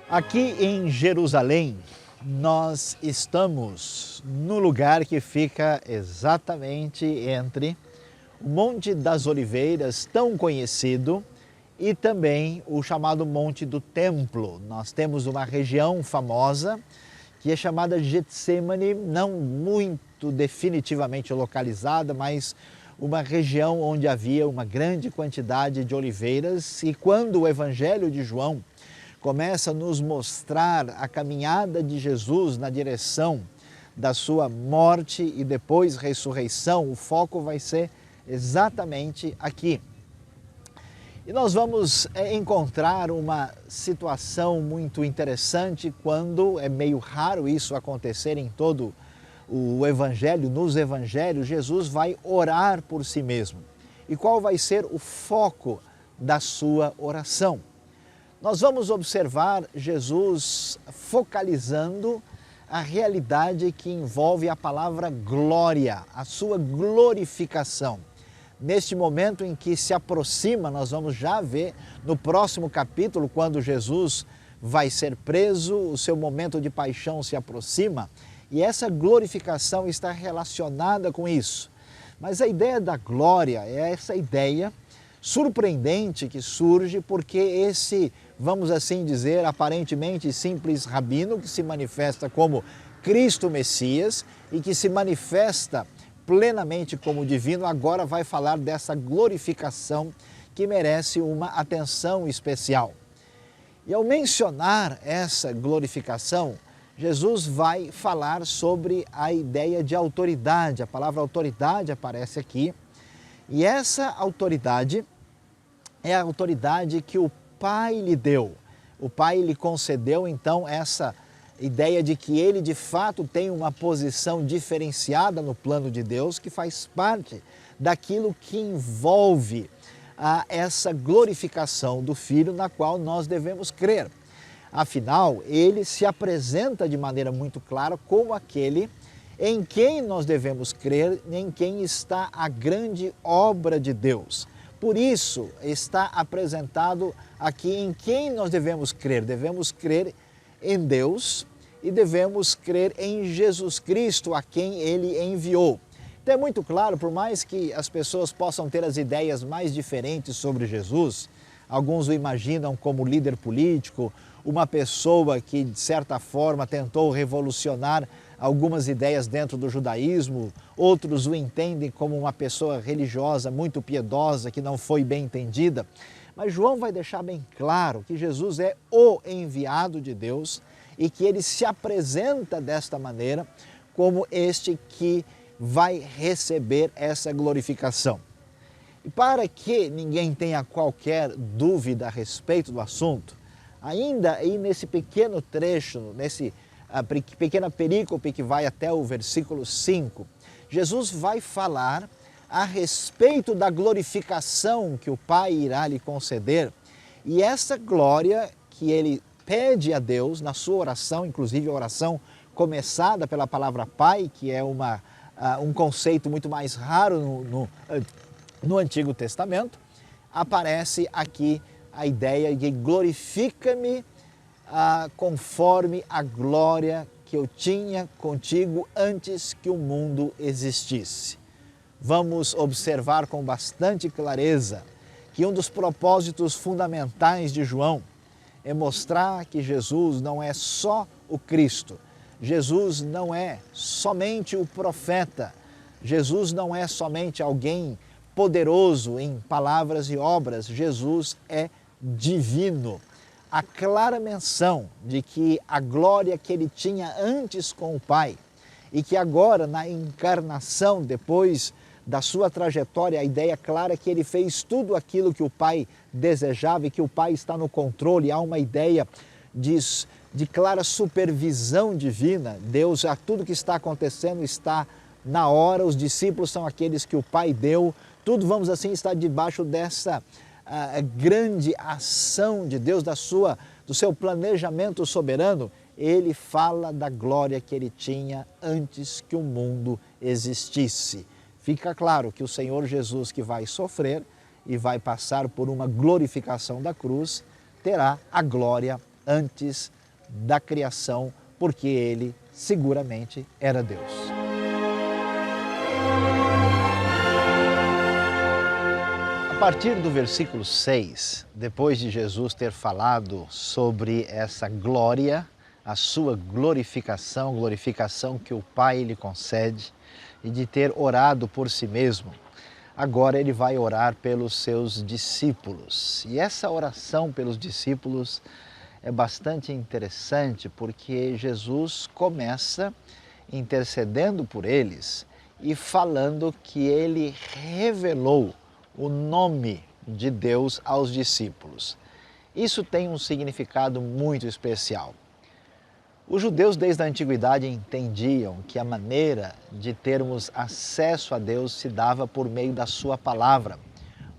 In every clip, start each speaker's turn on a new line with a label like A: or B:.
A: Aqui em Jerusalém, nós estamos no lugar que fica exatamente entre o Monte das Oliveiras, tão conhecido, e também o chamado Monte do Templo. Nós temos uma região famosa que é chamada Getsemane, não muito definitivamente localizada, mas uma região onde havia uma grande quantidade de oliveiras. E quando o Evangelho de João começa a nos mostrar a caminhada de Jesus na direção da sua morte e depois ressurreição, o foco vai ser exatamente aqui. E nós vamos encontrar uma situação muito interessante quando é meio raro isso acontecer em todo o Evangelho, nos Evangelhos, Jesus vai orar por si mesmo. E qual vai ser o foco da sua oração? Nós vamos observar Jesus focalizando a realidade que envolve a palavra glória, a sua glorificação. Neste momento em que se aproxima, nós vamos já ver no próximo capítulo, quando Jesus vai ser preso, o seu momento de paixão se aproxima e essa glorificação está relacionada com isso. Mas a ideia da glória é essa ideia surpreendente que surge porque esse, vamos assim dizer, aparentemente simples rabino que se manifesta como Cristo Messias e que se manifesta plenamente como divino, agora vai falar dessa glorificação que merece uma atenção especial. E ao mencionar essa glorificação, Jesus vai falar sobre a ideia de autoridade. A palavra autoridade aparece aqui. E essa autoridade é a autoridade que o Pai lhe deu. O Pai lhe concedeu, então, essa ideia de que ele, de fato, tem uma posição diferenciada no plano de Deus, que faz parte daquilo que envolve essa glorificação do Filho, na qual nós devemos crer. Afinal, ele se apresenta de maneira muito clara como aquele em quem nós devemos crer, em quem está a grande obra de Deus. Por isso, está apresentado aqui em quem nós devemos crer. Devemos crer em Deus e devemos crer em Jesus Cristo, a quem Ele enviou. Então é muito claro, por mais que as pessoas possam ter as ideias mais diferentes sobre Jesus, alguns o imaginam como líder político, uma pessoa que de certa forma tentou revolucionar algumas ideias dentro do judaísmo, outros o entendem como uma pessoa religiosa muito piedosa que não foi bem entendida. Mas João vai deixar bem claro que Jesus é o enviado de Deus e que ele se apresenta desta maneira como este que vai receber essa glorificação. E para que ninguém tenha qualquer dúvida a respeito do assunto, ainda aí nesse pequeno trecho, nesse pequena perícope que vai até o versículo 5, Jesus vai falar a respeito da glorificação que o Pai irá lhe conceder. E essa glória que ele pede a Deus na sua oração, inclusive a oração começada pela palavra Pai, que é um conceito muito mais raro no Antigo Testamento, aparece aqui a ideia de glorifica-me conforme a glória que eu tinha contigo antes que o mundo existisse. Vamos observar com bastante clareza que um dos propósitos fundamentais de João é mostrar que Jesus não é só o Cristo, Jesus não é somente o profeta, Jesus não é somente alguém poderoso em palavras e obras, Jesus é divino. A clara menção de que a glória que ele tinha antes com o Pai e que agora na encarnação, depois da sua trajetória, a ideia clara é que ele fez tudo aquilo que o Pai desejava e que o Pai está no controle. Há uma ideia de clara supervisão divina. Deus, a tudo que está acontecendo está na hora, os discípulos são aqueles que o Pai deu, tudo, vamos assim, está debaixo dessa grande ação de Deus, do seu planejamento soberano. Ele fala da glória que ele tinha antes que o mundo existisse. Fica claro que o Senhor Jesus, que vai sofrer e vai passar por uma glorificação da cruz, terá a glória antes da criação, porque ele seguramente era Deus. A partir do versículo 6, depois de Jesus ter falado sobre essa glória, a sua glorificação, glorificação que o Pai lhe concede, e de ter orado por si mesmo, agora ele vai orar pelos seus discípulos. E essa oração pelos discípulos é bastante interessante porque Jesus começa intercedendo por eles e falando que ele revelou o nome de Deus aos discípulos. Isso tem um significado muito especial. Os judeus desde a antiguidade entendiam que a maneira de termos acesso a Deus se dava por meio da sua palavra,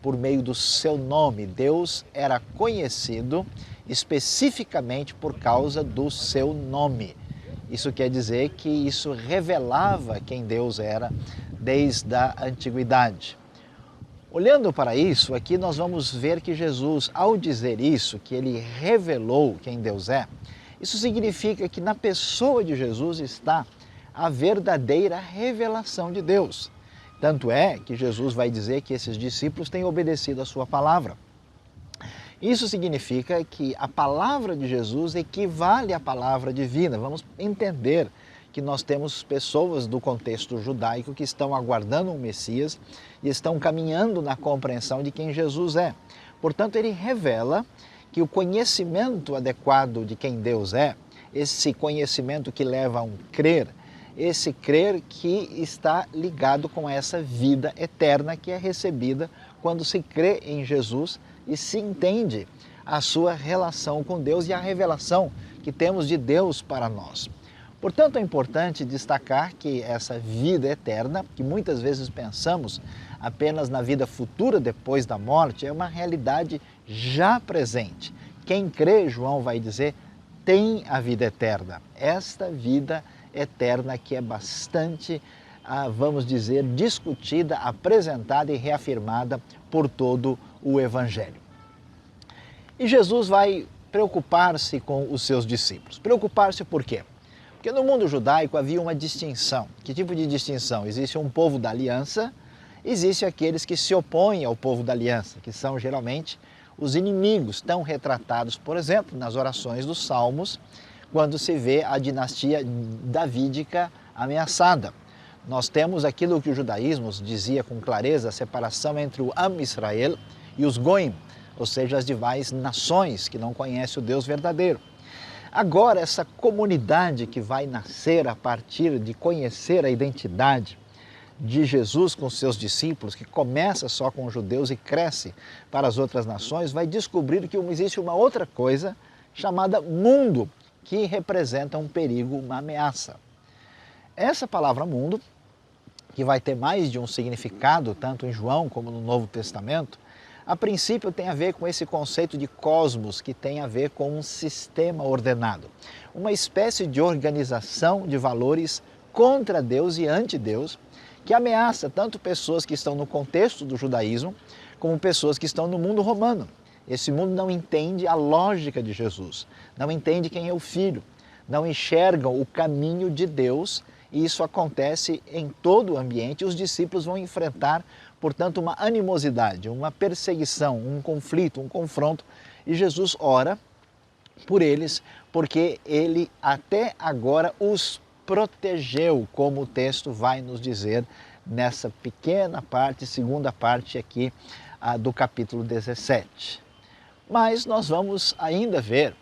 A: por meio do seu nome. Deus era conhecido especificamente por causa do seu nome. Isso quer dizer que isso revelava quem Deus era desde a antiguidade. Olhando para isso, aqui nós vamos ver que Jesus, ao dizer isso, que ele revelou quem Deus é, isso significa que na pessoa de Jesus está a verdadeira revelação de Deus. Tanto é que Jesus vai dizer que esses discípulos têm obedecido a sua palavra. Isso significa que a palavra de Jesus equivale à palavra divina. Vamos entender que nós temos pessoas do contexto judaico que estão aguardando um Messias e estão caminhando na compreensão de quem Jesus é. Portanto, ele revela que o conhecimento adequado de quem Deus é, esse conhecimento que leva a um crer, esse crer que está ligado com essa vida eterna que é recebida quando se crê em Jesus e se entende a sua relação com Deus e a revelação que temos de Deus para nós. Portanto, é importante destacar que essa vida eterna, que muitas vezes pensamos apenas na vida futura depois da morte, é uma realidade já presente. Quem crê, João vai dizer, tem a vida eterna. Esta vida eterna que é bastante, vamos dizer, discutida, apresentada e reafirmada por todo o Evangelho. E Jesus vai preocupar-se com os seus discípulos. Preocupar-se por quê? Porque no mundo judaico havia uma distinção. Que tipo de distinção? Existe um povo da aliança, existe aqueles que se opõem ao povo da aliança, que são geralmente os inimigos, tão retratados, por exemplo, nas orações dos Salmos, quando se vê a dinastia davídica ameaçada. Nós temos aquilo que o judaísmo dizia com clareza, a separação entre o Am Israel e os Goim, ou seja, as demais nações que não conhecem o Deus verdadeiro. Agora, essa comunidade que vai nascer a partir de conhecer a identidade de Jesus com seus discípulos, que começa só com os judeus e cresce para as outras nações, vai descobrir que existe uma outra coisa chamada mundo, que representa um perigo, uma ameaça. Essa palavra mundo, que vai ter mais de um significado, tanto em João como no Novo Testamento, a princípio tem a ver com esse conceito de cosmos, que tem a ver com um sistema ordenado. Uma espécie de organização de valores contra Deus e anti-Deus, que ameaça tanto pessoas que estão no contexto do judaísmo, como pessoas que estão no mundo romano. Esse mundo não entende a lógica de Jesus, não entende quem é o Filho, não enxergam o caminho de Deus, e isso acontece em todo o ambiente. Os discípulos vão enfrentar, portanto, uma animosidade, uma perseguição, um conflito, um confronto, e Jesus ora por eles, porque ele até agora os protegeu, como o texto vai nos dizer nessa pequena parte, segunda parte aqui do capítulo 17. Mas nós vamos ainda ver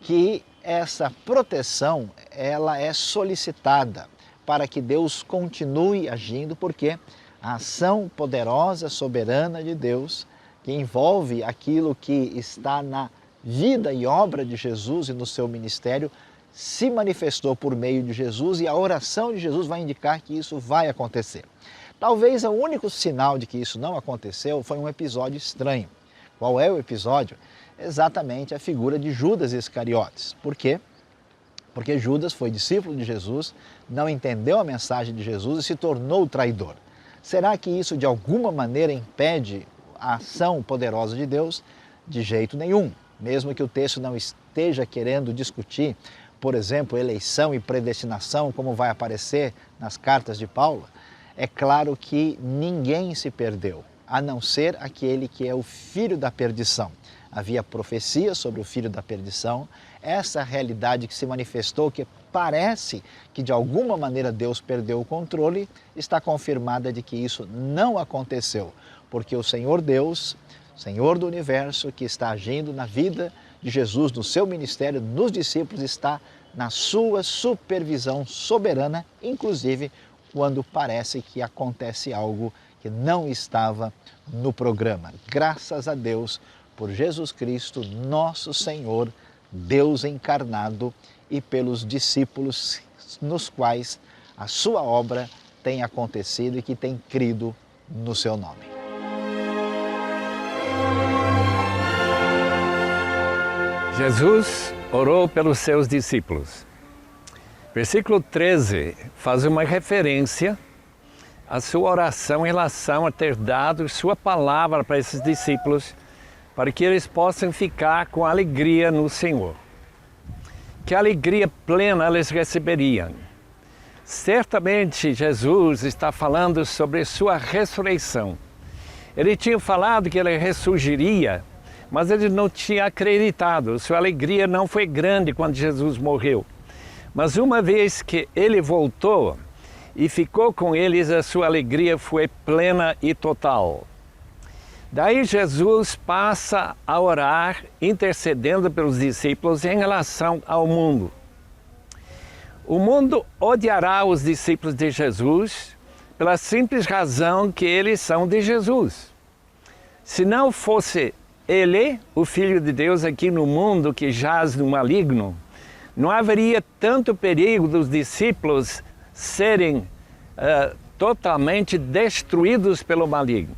A: que essa proteção, ela é solicitada para que Deus continue agindo, porque a ação poderosa, soberana de Deus, que envolve aquilo que está na vida e obra de Jesus e no seu ministério, se manifestou por meio de Jesus, e a oração de Jesus vai indicar que isso vai acontecer. Talvez o único sinal de que isso não aconteceu foi um episódio estranho. Qual é o episódio? Exatamente a figura de Judas Iscariotes. Por quê? Porque Judas foi discípulo de Jesus, não entendeu a mensagem de Jesus e se tornou traidor. Será que isso de alguma maneira impede a ação poderosa de Deus? De jeito nenhum. mesmo que o texto não esteja querendo discutir, por exemplo, eleição e predestinação, como vai aparecer nas cartas de Paulo, é claro que ninguém se perdeu, a não ser aquele que é o filho da perdição. Havia profecia sobre o filho da perdição, essa realidade que se manifestou, que parece que de alguma maneira Deus perdeu o controle, está confirmada de que isso não aconteceu, porque o Senhor Deus, Senhor do universo, que está agindo na vida de Jesus, no seu ministério, nos discípulos, está na sua supervisão soberana, inclusive quando parece que acontece algo que não estava no programa. Graças a Deus por Jesus Cristo, nosso Senhor, Deus encarnado, e pelos discípulos nos quais a sua obra tem acontecido e que tem crido no seu nome.
B: Jesus orou pelos seus discípulos. Versículo 13 faz uma referência à sua oração em relação a ter dado sua palavra para esses discípulos, para que eles possam ficar com alegria no Senhor. Que alegria plena eles receberiam. Certamente Jesus está falando sobre sua ressurreição. Ele tinha falado que ele ressurgiria, mas ele não tinha acreditado. Sua alegria não foi grande quando Jesus morreu. Mas uma vez que ele voltou e ficou com eles, a sua alegria foi plena e total. Daí Jesus passa a orar, intercedendo pelos discípulos em relação ao mundo. O mundo odiará os discípulos de Jesus pela simples razão que eles são de Jesus. Se não fosse ele, o Filho de Deus, aqui no mundo que jaz no maligno, não haveria tanto perigo dos discípulos serem totalmente destruídos pelo maligno.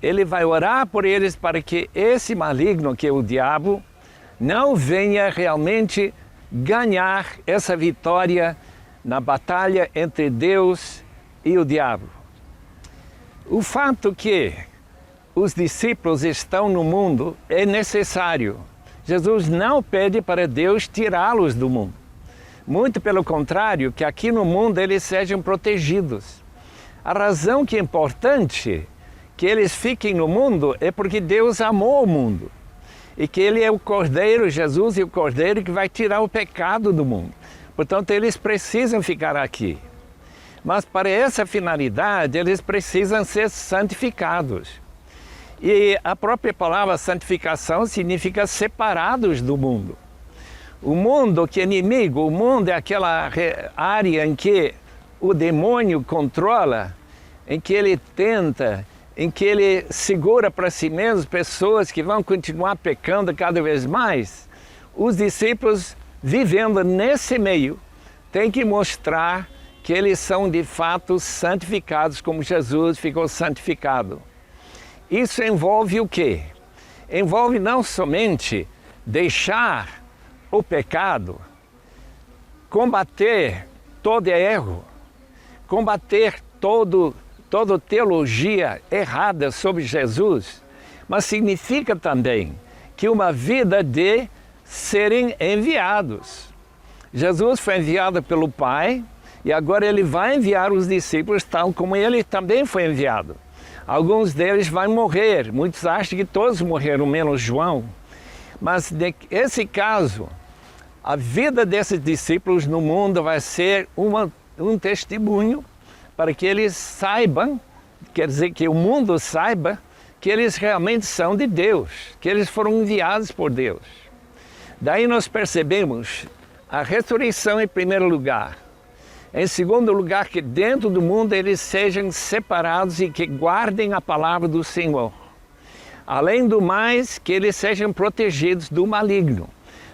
B: Ele vai orar por eles para que esse maligno, que é o diabo, não venha realmente ganhar essa vitória na batalha entre Deus e o diabo. O fato que os discípulos estão no mundo é necessário. Jesus não pede para Deus tirá-los do mundo. Muito pelo contrário, que aqui no mundo eles sejam protegidos. A razão que é importante que eles fiquem no mundo é porque Deus amou o mundo. E que Ele é o Cordeiro, Jesus é o Cordeiro que vai tirar o pecado do mundo. Portanto, eles precisam ficar aqui. Mas para essa finalidade, eles precisam ser santificados. E a própria palavra santificação significa separados do mundo. O mundo que é inimigo, o mundo é aquela área em que o demônio controla, em que ele tenta, em que ele segura para si mesmo pessoas que vão continuar pecando cada vez mais. Os discípulos, vivendo nesse meio, têm que mostrar que eles são de fato santificados como Jesus ficou santificado. Isso envolve o quê? Envolve não somente deixar o pecado, combater todo erro, combater toda teologia errada sobre Jesus, mas significa também que uma vida de serem enviados. Jesus foi enviado pelo Pai e agora ele vai enviar os discípulos tal como ele também foi enviado. Alguns deles vão morrer, muitos acham que todos morreram, menos João. Mas nesse caso, a vida desses discípulos no mundo vai ser um testemunho para que eles saibam, quer dizer, que o mundo saiba que eles realmente são de Deus, que eles foram enviados por Deus. Daí nós percebemos a ressurreição em primeiro lugar. Em segundo lugar, que dentro do mundo eles sejam separados e que guardem a palavra do Senhor. Além do mais, que eles sejam protegidos do maligno.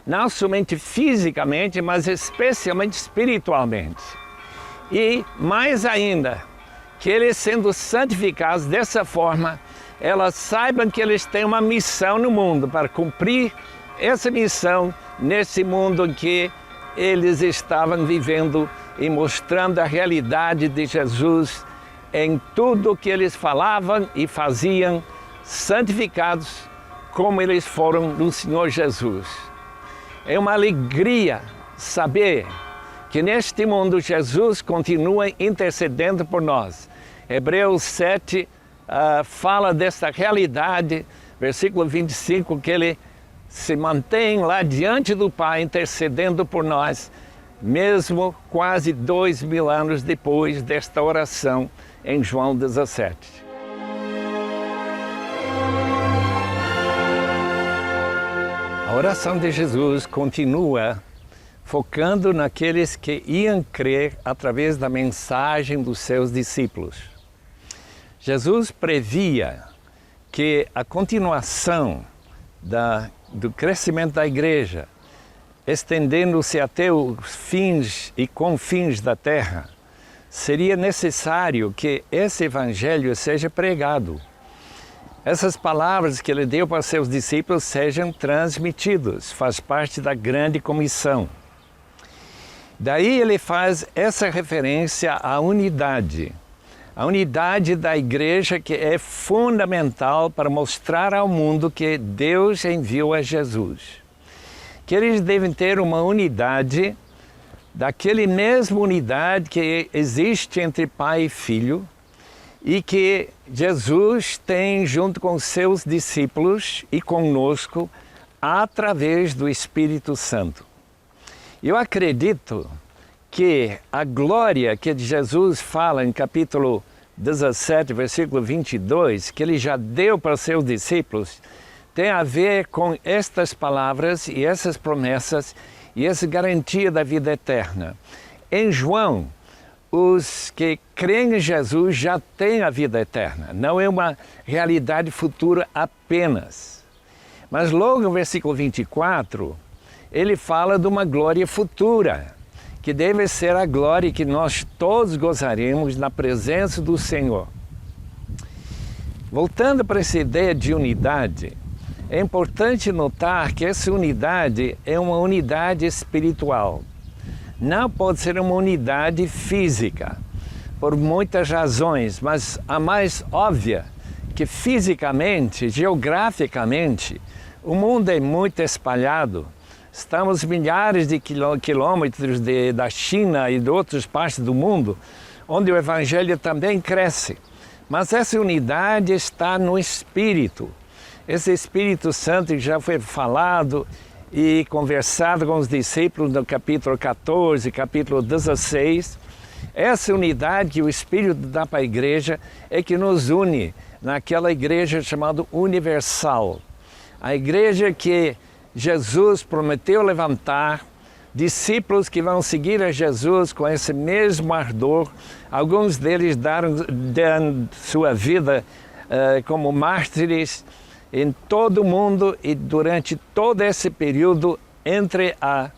B: Não somente fisicamente, mas especialmente espiritualmente. E mais ainda, que eles sendo santificados dessa forma, elas saibam que eles têm uma missão no mundo, para cumprir essa missão nesse mundo em que eles estavam vivendo e mostrando a realidade de Jesus em tudo que eles falavam e faziam, santificados como eles foram do Senhor Jesus. É uma alegria saber que neste mundo Jesus continua intercedendo por nós. Hebreus 7 fala dessa realidade, versículo 25, que ele se mantém lá diante do Pai intercedendo por nós, mesmo quase 2000 anos depois desta oração em João 17. A oração de Jesus continua focando naqueles que iam crer através da mensagem dos seus discípulos. Jesus previa que a continuação do crescimento da igreja, estendendo-se até os fins e confins da terra, seria necessário que esse evangelho seja pregado. Essas palavras que ele deu para seus discípulos sejam transmitidas, faz parte da grande comissão. Daí ele faz essa referência à unidade. A unidade da igreja, que é fundamental para mostrar ao mundo que Deus enviou a Jesus. Que eles devem ter uma unidade, daquele mesma unidade que existe entre pai e filho, e que Jesus tem junto com seus discípulos e conosco através do Espírito Santo. Eu acredito que a glória que Jesus fala em capítulo 17, versículo 22, que ele já deu para seus discípulos, tem a ver com estas palavras e essas promessas e essa garantia da vida eterna. Em João, os que creem em Jesus já têm a vida eterna, não é uma realidade futura apenas. Mas logo no versículo 24, ele fala de uma glória futura, que deve ser a glória que nós todos gozaremos na presença do Senhor. Voltando para essa ideia de unidade, é importante notar que essa unidade é uma unidade espiritual. Não pode ser uma unidade física, por muitas razões, mas a mais óbvia, que fisicamente, geograficamente, o mundo é muito espalhado. Estamos milhares de quilômetros da China e de outras partes do mundo, onde o Evangelho também cresce. Mas essa unidade está no Espírito. Esse Espírito Santo já foi falado e conversado com os discípulos no capítulo 14, capítulo 16. Essa unidade que o Espírito dá para a igreja é que nos une naquela igreja chamada universal. A igreja que Jesus prometeu levantar, discípulos que vão seguir a Jesus com esse mesmo ardor. Alguns deles deram sua vida como mártires em todo o mundo, e durante todo esse período entre a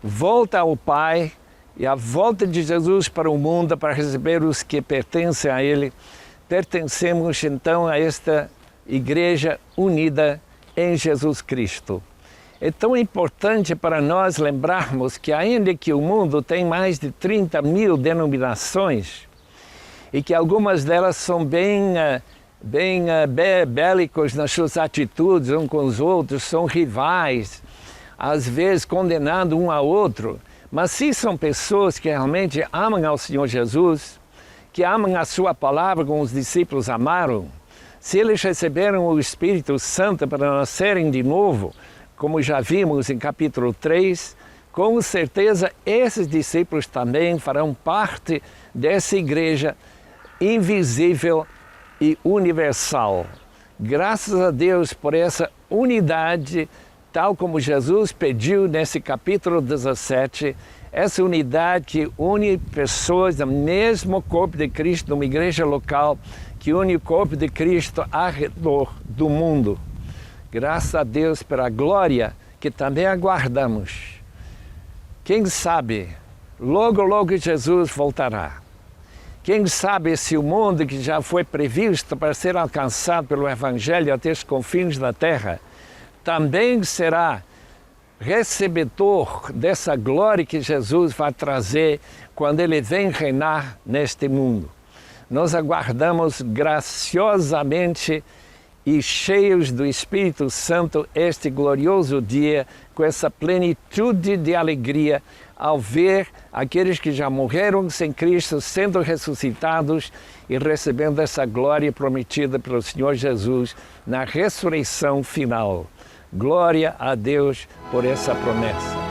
B: volta ao Pai e a volta de Jesus para o mundo para receber os que pertencem a Ele, pertencemos então a esta igreja unida em Jesus Cristo. É tão importante para nós lembrarmos que ainda que o mundo tem mais de 30 mil denominações e que algumas delas são bem bélicos nas suas atitudes uns com os outros, são rivais, às vezes condenando um ao outro, mas se são pessoas que realmente amam ao Senhor Jesus, que amam a sua palavra como os discípulos amaram, se eles receberam o Espírito Santo para nascerem de novo, como já vimos em capítulo 3, com certeza esses discípulos também farão parte dessa igreja invisível e universal. Graças a Deus por essa unidade, tal como Jesus pediu nesse capítulo 17, essa unidade que une pessoas do mesmo corpo de Cristo, numa igreja local, que une o corpo de Cristo ao redor do mundo. Graças a Deus pela glória que também aguardamos. Quem sabe, logo, logo Jesus voltará. Quem sabe se o mundo que já foi previsto para ser alcançado pelo Evangelho até os confins da terra, também será recebedor dessa glória que Jesus vai trazer quando Ele vem reinar neste mundo. Nós aguardamos graciosamente e cheios do Espírito Santo este glorioso dia, com essa plenitude de alegria ao ver aqueles que já morreram sem Cristo sendo ressuscitados e recebendo essa glória prometida pelo Senhor Jesus na ressurreição final. Glória a Deus por essa promessa.